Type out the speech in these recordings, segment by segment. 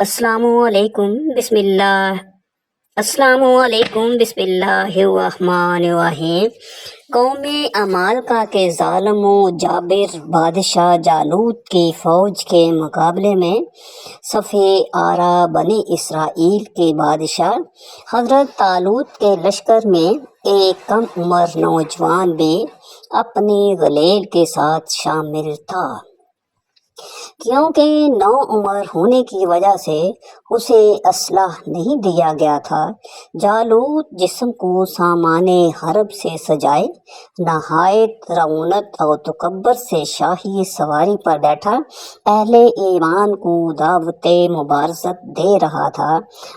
السلام علیکم بسم اللہ السلام علیکم بسم اللہ الرحمن الرحیم۔ قوم عمالقہ کے ظالم و جابر بادشاہ جالوت کی فوج کے مقابلے میں صف آرا بنی اسرائیل کے بادشاہ حضرت طالوت کے لشکر میں ایک کم عمر نوجوان بھی اپنی غلیل کے ساتھ شامل تھا، کیونکہ نو عمر ہونے کی وجہ سے اسے اسلحہ نہیں دیا گیا تھا۔ جالوت جسم کو سامان حرب سے سجائے نہایت رعونت اور تکبر سے شاہی سواری پر بیٹھا اہل ایمان کو دعوت مبارزت دے رہا تھا۔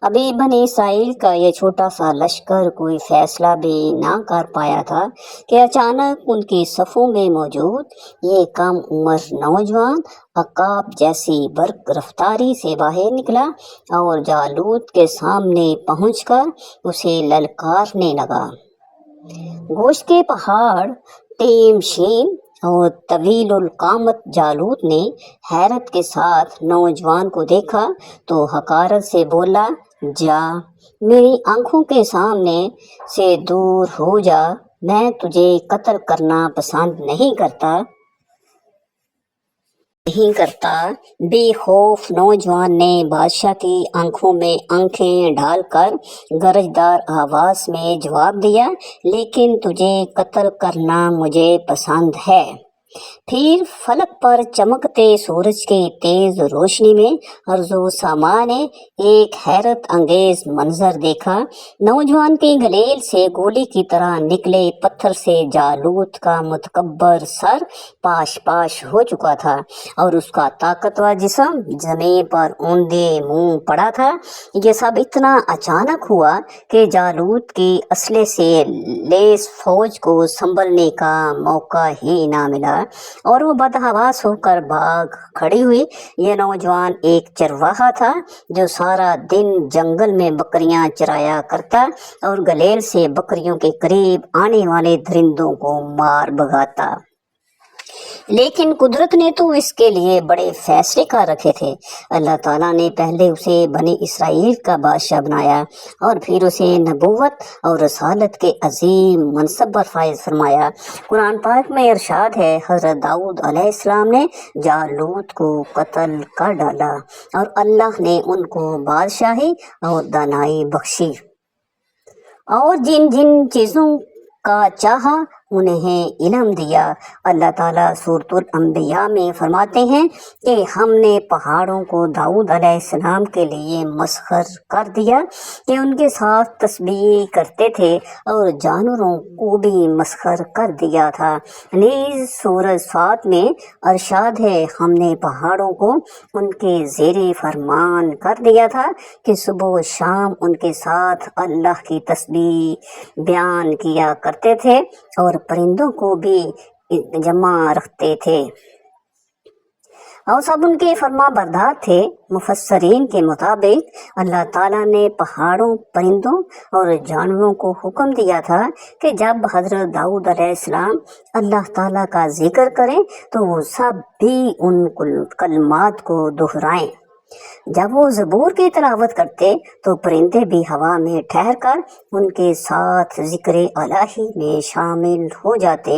ابھی بنی اسرائیل کا یہ چھوٹا سا لشکر کوئی فیصلہ بھی نہ کر پایا تھا کہ اچانک ان کی صفوں میں موجود یہ کم عمر نوجوان عقاب جیسی برق رفتاری سے باہر نکلا اور جالوت کے سامنے پہنچ کر اسے للکارنے لگا۔ گوشت کے پہاڑ، ٹیم شیم اور طویل القامت جالوت نے حیرت کے ساتھ نوجوان کو دیکھا تو حقارت سے بولا، جا میری آنکھوں کے سامنے سے دور ہو جا، میں تجھے قتل کرنا پسند نہیں کرتا۔ بے خوف نوجوان نے بادشاہ کی آنکھوں میں آنکھیں ڈال کر گرجدار آواز میں جواب دیا، لیکن تجھے قتل کرنا مجھے پسند ہے۔ پھر فلک پر چمکتے سورج کی تیز روشنی میں ارض و سما نے ایک حیرت انگیز منظر دیکھا۔ نوجوان کی گلیل سے گولی کی طرح نکلے پتھر سے جالوت کا متکبر سر پاش پاش ہو چکا تھا اور اس کا طاقتور جسم زمین پر اوندے منہ پڑا تھا۔ یہ سب اتنا اچانک ہوا کہ جالوت کی اسلحے سے لیس فوج کو سنبھلنے کا موقع ہی نہ ملا اور وہ بدحواس ہو کر بھاگ کھڑی ہوئی۔ یہ نوجوان ایک چرواہا تھا جو سارا دن جنگل میں بکریاں چرایا کرتا اور گلیل سے بکریوں کے قریب آنے والے درندوں کو مار بھگاتا۔ لیکن قدرت نے تو اس کے لیے بڑے فیصلے کر رکھے تھے۔ اللہ تعالیٰ نے پہلے اسے بنی اسرائیل کا بادشاہ بنایا اور پھر اسے نبوت اور رسالت کے عظیم منصب پر فائز فرمایا۔ قرآن پاک میں ارشاد ہے، حضرت داؤد علیہ السلام نے جالوت کو قتل کر ڈالا اور اللہ نے ان کو بادشاہی اور دانائی بخشی، اور جن جن چیزوں کا چاہا انہیں علم دیا۔ اللہ تعالیٰ سورۃ الانبیاء میں فرماتے ہیں کہ ہم نے پہاڑوں کو داؤد علیہ السلام کے لیے مسخر کر دیا کہ ان کے ساتھ تسبیح کرتے تھے، اور جانوروں کو بھی مسخر کر دیا تھا۔ نیز سورہ صاد میں ارشاد ہے، ہم نے پہاڑوں کو ان کے زیر فرمان کر دیا تھا کہ صبح و شام ان کے ساتھ اللہ کی تسبیح بیان کیا کرتے تھے اور پرندوں کو بھی جمع رکھتے تھے اور سب ان کے فرما بردار تھے۔ مفسرین کے مطابق اللہ تعالیٰ نے پہاڑوں، پرندوں اور جانوروں کو حکم دیا تھا کہ جب حضرت داؤد علیہ السلام اللہ تعالیٰ کا ذکر کریں تو وہ سب بھی ان کلمات کو دہرائیں۔ جب وہ زبور کی تلاوت کرتے تو پرندے بھی ہوا میں ٹھہر کر ان کے ساتھ ذکر الہی میں شامل ہو جاتے۔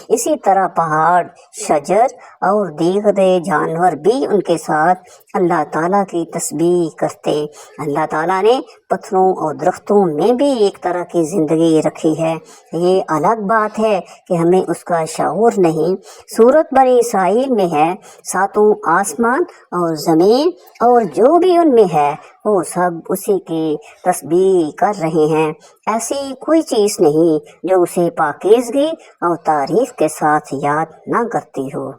اسی طرح پہاڑ، شجر اور دیگر جانور بھی ان کے ساتھ اللہ تعالیٰ کی تسبیح کرتے۔ اللہ تعالیٰ نے پتھروں اور درختوں میں بھی ایک طرح کی زندگی رکھی ہے۔ یہ الگ بات ہے کہ ہمیں اس کا شعور نہیں۔ سورۃ بنی اسرائیل میں ہے، ساتوں آسمان اور زمین اور جو بھی ان میں ہے وہ سب اسی کی تسبیح کر رہے ہیں۔ ایسی کوئی چیز نہیں جو اسے پاکیزگی اور تعریف کے ساتھ یاد نہ کرتی ہو۔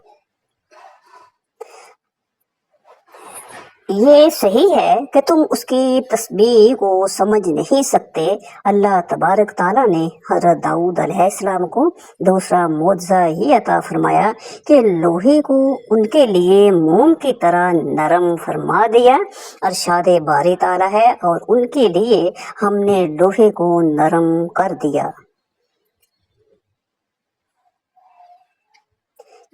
یہ صحیح ہے کہ تم اس کی تسبیح کو سمجھ نہیں سکتے۔ اللہ تبارک تعالیٰ نے حضرت داؤد علیہ السلام کو دوسرا معجزہ یہ عطا فرمایا کہ لوہے کو ان کے لیے موم کی طرح نرم فرما دیا۔ ارشاد باری تعالیٰ ہے، اور ان کے لیے ہم نے لوہے کو نرم کر دیا۔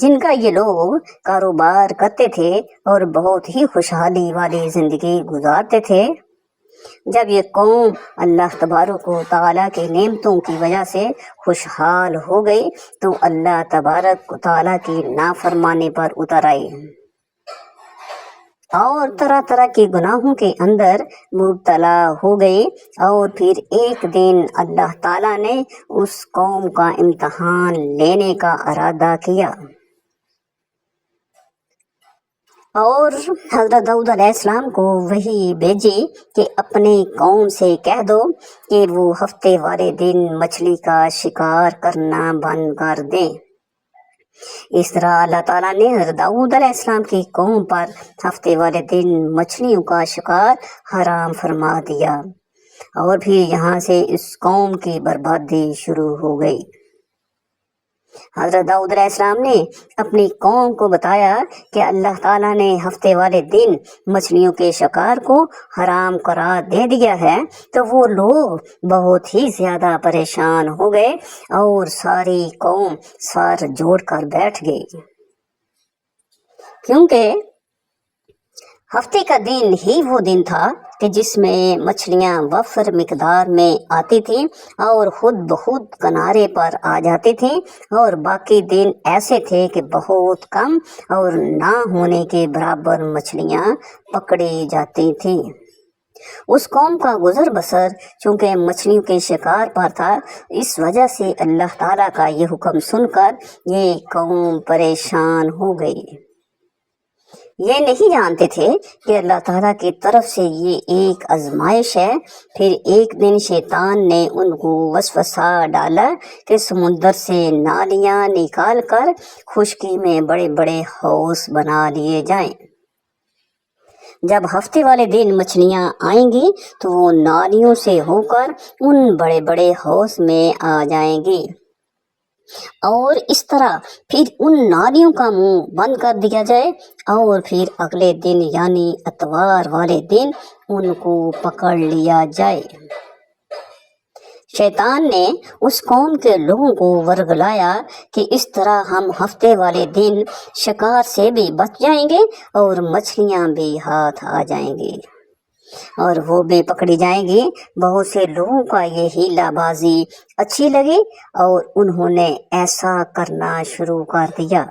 جن کا یہ لوگ کاروبار کرتے تھے اور بہت ہی خوشحالی والی زندگی گزارتے تھے۔ جب یہ قوم اللہ تبارک و تعالیٰ کی نعمتوں کی وجہ سے خوشحال ہو گئی تو اللہ تبارک و تعالیٰ کی نافرمانی پر اتر آئی اور طرح طرح کے گناہوں کے اندر مبتلا ہو گئی، اور پھر ایک دن اللہ تعالیٰ نے اس قوم کا امتحان لینے کا ارادہ کیا اور حضرت داؤد علیہ السلام کو وحی بھیجی کہ اپنے قوم سے کہہ دو کہ وہ ہفتے والے دن مچھلی کا شکار کرنا بند کر دیں۔ اس طرح اللہ تعالیٰ نے حضرت داؤد علیہ السلام کی قوم پر ہفتے والے دن مچھلیوں کا شکار حرام فرما دیا، اور پھر یہاں سے اس قوم کی بربادی شروع ہو گئی۔ حضرت داؤد علیہ السلام نے اپنی قوم کو بتایا کہ اللہ تعالیٰ نے ہفتے والے دن مچھلیوں کے شکار کو حرام قرار دے دیا ہے، تو وہ لوگ بہت ہی زیادہ پریشان ہو گئے اور ساری قوم سر جوڑ کر بیٹھ گئی، کیونکہ ہفتے کا دن ہی وہ دن تھا کہ جس میں مچھلیاں وفر مقدار میں آتی تھیں اور خود بخود کنارے پر آ جاتی تھیں، اور باقی دن ایسے تھے کہ بہت کم اور نہ ہونے کے برابر مچھلیاں پکڑی جاتی تھیں۔ اس قوم کا گزر بسر چونکہ مچھلیوں کے شکار پر تھا، اس وجہ سے اللہ تعالیٰ کا یہ حکم سن کر یہ قوم پریشان ہو گئی۔ یہ نہیں جانتے تھے کہ اللہ تعالیٰ کی طرف سے یہ ایک آزمائش ہے۔ پھر ایک دن شیطان نے ان کو وسوسہ ڈالا کہ سمندر سے نالیاں نکال کر خشکی میں بڑے بڑے حوض بنا لیے جائیں۔ جب ہفتے والے دن مچھلیاں آئیں گی تو وہ نالیوں سے ہو کر ان بڑے بڑے حوض میں آ جائیں گی، اور اس طرح پھر ان نالیوں کا منہ بند کر دیا جائے، اور پھر اگلے دن یعنی اتوار والے دن ان کو پکڑ لیا جائے۔ شیطان نے اس قوم کے لوگوں کو ورگلایا کہ اس طرح ہم ہفتے والے دن شکار سے بھی بچ جائیں گے اور مچھلیاں بھی ہاتھ آ جائیں گی اور وہ بھی پکڑی جائیں گی۔ بہت سے لوگوں کا یہ ہیلا بازی اچھی لگی اور انہوں نے ایسا کرنا شروع کر دیا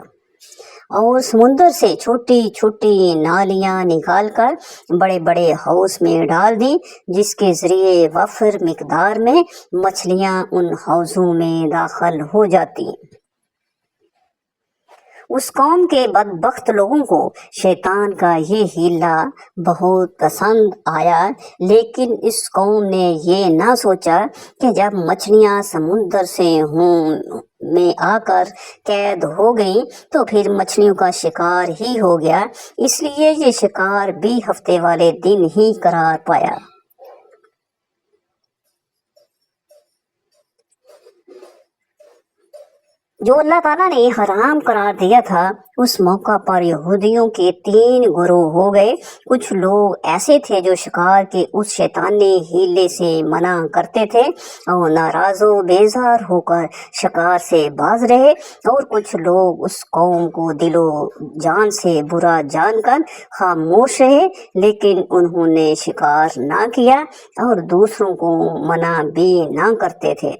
اور سمندر سے چھوٹی چھوٹی نالیاں نکال کر بڑے بڑے حوض میں ڈال دیں، جس کے ذریعے وفر مقدار میں مچھلیاں ان حوضوں میں داخل ہو جاتی۔ اس قوم کے بدبخت لوگوں کو شیطان کا یہ ہیلا بہت پسند آیا، لیکن اس قوم نے یہ نہ سوچا کہ جب مچھلیاں سمندر سے میں آ کر قید ہو گئیں تو پھر مچھلیوں کا شکار ہی ہو گیا، اس لیے یہ شکار بھی ہفتے والے دن ہی قرار پایا۔ جو اللہ تعالیٰ نے حرام قرار دیا تھا، اس موقع پر یہودیوں کے 3 گروہ ہو گئے۔ کچھ لوگ ایسے تھے جو شکار کے اس شیطانی ہیلے سے منع کرتے تھے اور ناراض و بیزار ہو کر شکار سے باز رہے، اور کچھ لوگ اس قوم کو دل و جان سے برا جان کر خاموش رہے، لیکن انہوں نے شکار نہ کیا اور دوسروں کو منع بھی نہ کرتے تھے،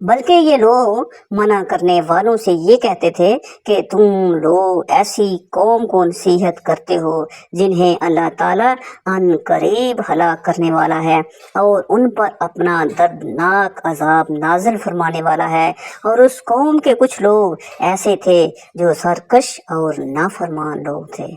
بلکہ یہ لوگ منع کرنے والوں سے یہ کہتے تھے کہ تم لوگ ایسی قوم کو نصیحت کرتے ہو جنہیں اللہ تعالیٰ ان قریب ہلاک کرنے والا ہے اور ان پر اپنا دردناک عذاب نازل فرمانے والا ہے۔ اور اس قوم کے کچھ لوگ ایسے تھے جو سرکش اور نافرمان لوگ تھے،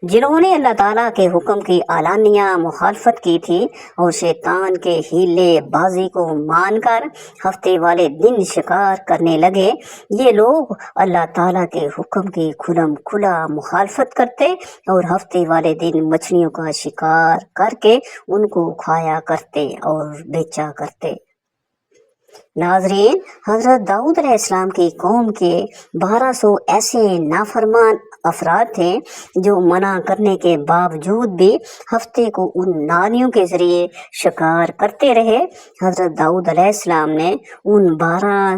جنہوں نے اللہ تعالیٰ کے حکم کی اعلانیہ مخالفت کی تھی اور شیطان کے ہیلے بازی کو مان کر ہفتے والے دن شکار کرنے لگے۔ یہ لوگ اللہ تعالیٰ کے حکم کی کھلم کھلا مخالفت کرتے اور ہفتے والے دن مچھلیوں کا شکار کر کے ان کو کھایا کرتے اور بیچا کرتے۔ ناظرین، حضرت داؤد علیہ السلام کی قوم کے 1200 ایسے نافرمان افراد تھے جو منع کرنے کے باوجود بھی ہفتے کو ان نالیوں کے ذریعے شکار کرتے رہے۔ حضرت داؤد علیہ السلام نے ان 12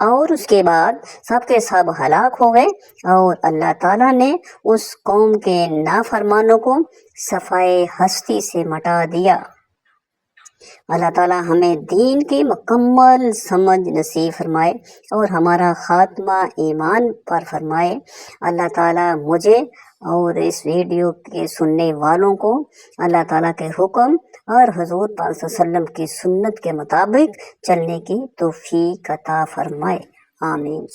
اور اس کے بعد سب کے سب ہلاک ہو گئے اور اللہ تعالیٰ نے اس قوم کے نافرمانوں کو صفائے ہستی سے مٹا دیا۔ اللہ تعالیٰ ہمیں دین کی مکمل سمجھ نصیب فرمائے اور ہمارا خاتمہ ایمان پر فرمائے۔ اللہ تعالیٰ مجھے اور اس ویڈیو کے سننے والوں کو اللہ تعالیٰ کے حکم اور حضور پاک صلی اللہ علیہ وسلم کی سنت کے مطابق چلنے کی توفیق عطا فرمائے۔ آمین۔